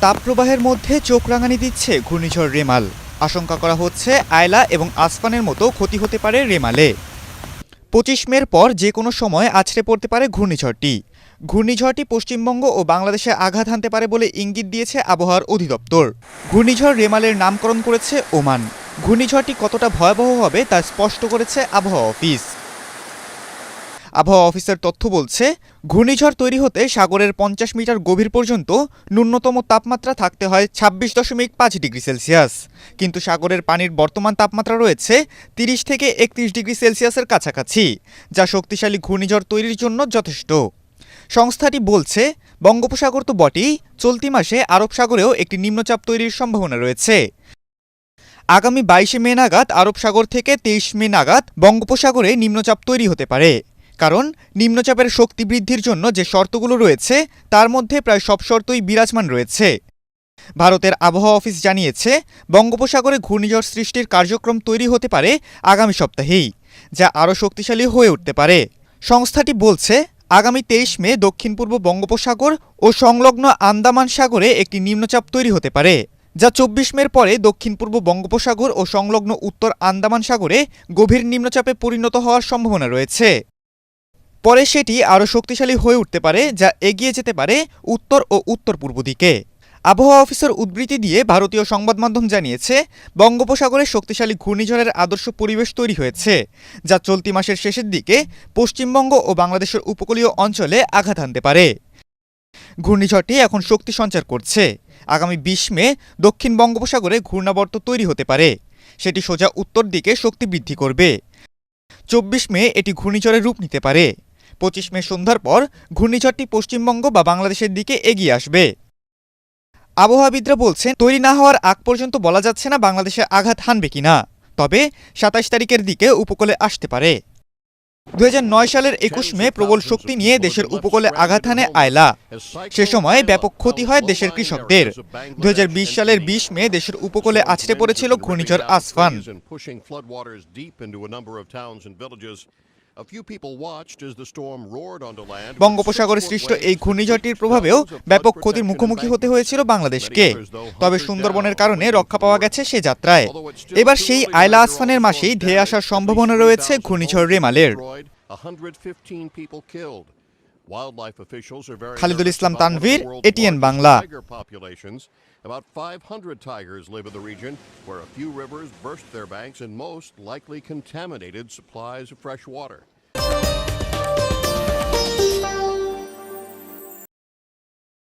তাপপ্রবাহের মধ্যে চোখ রাঙানি দিচ্ছে ঘূর্ণিঝড় রেমাল। আশঙ্কা করা হচ্ছে আয়লা এবং আসফানের মতো ক্ষতি হতে পারে রেমালে। ২৫ মের পর যে কোনো সময় আছড়ে পড়তে পারে ঘূর্ণিঝড়টি। ঘূর্ণিঝড়টি পশ্চিমবঙ্গ ও বাংলাদেশে আঘাত হানতে পারে বলে ইঙ্গিত দিয়েছে আবহাওয়ার অধিদপ্তর। ঘূর্ণিঝড় রেমালের নামকরণ করেছে ওমান। ঘূর্ণিঝড়টি কতটা ভয়াবহ হবে তা স্পষ্ট করেছে আবহাওয়া অফিস। আবহাওয়া অফিসের তথ্য বলছে, ঘূর্ণিঝড় তৈরি হতে সাগরের ৫০ মিটার গভীর পর্যন্ত ন্যূনতম তাপমাত্রা থাকতে হয় ২৬.৫ ডিগ্রি সেলসিয়াস। কিন্তু সাগরের পানির বর্তমান তাপমাত্রা রয়েছে ৩০ থেকে ৩১ ডিগ্রি সেলসিয়াসের কাছাকাছি, যা শক্তিশালী ঘূর্ণিঝড় তৈরির জন্য যথেষ্ট। সংস্থাটি বলছে, বঙ্গোপসাগর তো বটেই, চলতি মাসে আরব সাগরেও একটি নিম্নচাপ তৈরির সম্ভাবনা রয়েছে। আগামী ২২ মে নাগাদ আরব সাগর থেকে ২৩ মে নাগাদ বঙ্গোপসাগরে নিম্নচাপ তৈরি হতে পারে। কারণ নিম্নচাপের শক্তি বৃদ্ধির জন্য যে শর্তগুলো রয়েছে তার মধ্যে প্রায় সব শর্তই বিরাজমান রয়েছে। ভারতের আবহাওয়া অফিস জানিয়েছে, বঙ্গোপসাগরে ঘূর্ণিঝড় সৃষ্টির কার্যক্রম তৈরি হতে পারে আগামী সপ্তাহেই, যা আরও শক্তিশালী হয়ে উঠতে পারে। সংস্থাটি বলছে, আগামী ২৩ মে দক্ষিণ পূর্ব বঙ্গোপসাগর ও সংলগ্ন আন্দামান সাগরে একটি নিম্নচাপ তৈরি হতে পারে, যা ২৪ মের পরে দক্ষিণ পূর্ব বঙ্গোপসাগর ও সংলগ্ন উত্তর আন্দামান সাগরে গভীর নিম্নচাপে পরিণত হওয়ার সম্ভাবনা রয়েছে। পরে সেটি আরও শক্তিশালী হয়ে উঠতে পারে, যা এগিয়ে যেতে পারে উত্তর ও উত্তর পূর্ব দিকে। আবহাওয়া অফিসের উদ্ধৃতি দিয়ে ভারতীয় সংবাদ মাধ্যম জানিয়েছে, বঙ্গোপসাগরে শক্তিশালী ঘূর্ণিঝড়ের আদর্শ পরিবেশ তৈরি হয়েছে, যা চলতি মাসের শেষের দিকে পশ্চিমবঙ্গ ও বাংলাদেশের উপকূলীয় অঞ্চলে আঘাত হানতে পারে। ঘূর্ণিঝড়টি এখন শক্তি সঞ্চার করছে। আগামী ২০ মে দক্ষিণ বঙ্গোপসাগরে ঘূর্ণাবর্ত তৈরি হতে পারে। সেটি সোজা উত্তর দিকে শক্তি বৃদ্ধি করবে। ২৪ মে এটি ঘূর্ণিঝড়ের রূপ নিতে পারে। ২৫ মে সন্ধ্যার পর ঘূর্ণিঝড়টি পশ্চিমবঙ্গ বা বাংলাদেশের দিকে এগিয়ে আসবে। আবহাওয়াবিদরা বলছেন, তৈরি না হওয়ার আগ পর্যন্ত বলা যাচ্ছে না বাংলাদেশে আঘাত হানবে কিনা, তবে ২৭ তারিখের দিকে উপকূলে আসতে পারে। ২০০৯ সালের ২১ মে প্রবল শক্তি নিয়ে দেশের উপকূলে আঘাত হানে আয়লা। সে সময় ব্যাপক ক্ষতি হয় দেশের কৃষকদের। ২০২০ সালের ২০ মে দেশের উপকূলে আছড়ে পড়েছিল ঘূর্ণিঝড় আসফান। বঙ্গোপসাগরে সৃষ্ট এই ঘূর্ণিঝড়টির প্রভাবেও ব্যাপক ক্ষতির মুখোমুখি হতে হয়েছিল বাংলাদেশকে। তবে সুন্দরবনের কারণে রক্ষা পাওয়া গেছে সে যাত্রায়। এবার সেই আয়লা আসফানের মাসেই ধেয়ে আসার সম্ভাবনা রয়েছে ঘূর্ণিঝড় রেমালের। Khalidul Islam Tanvir, ATN Bangla. About 500 tigers live in the region, where a few rivers burst their banks and most likely contaminated supplies of fresh water.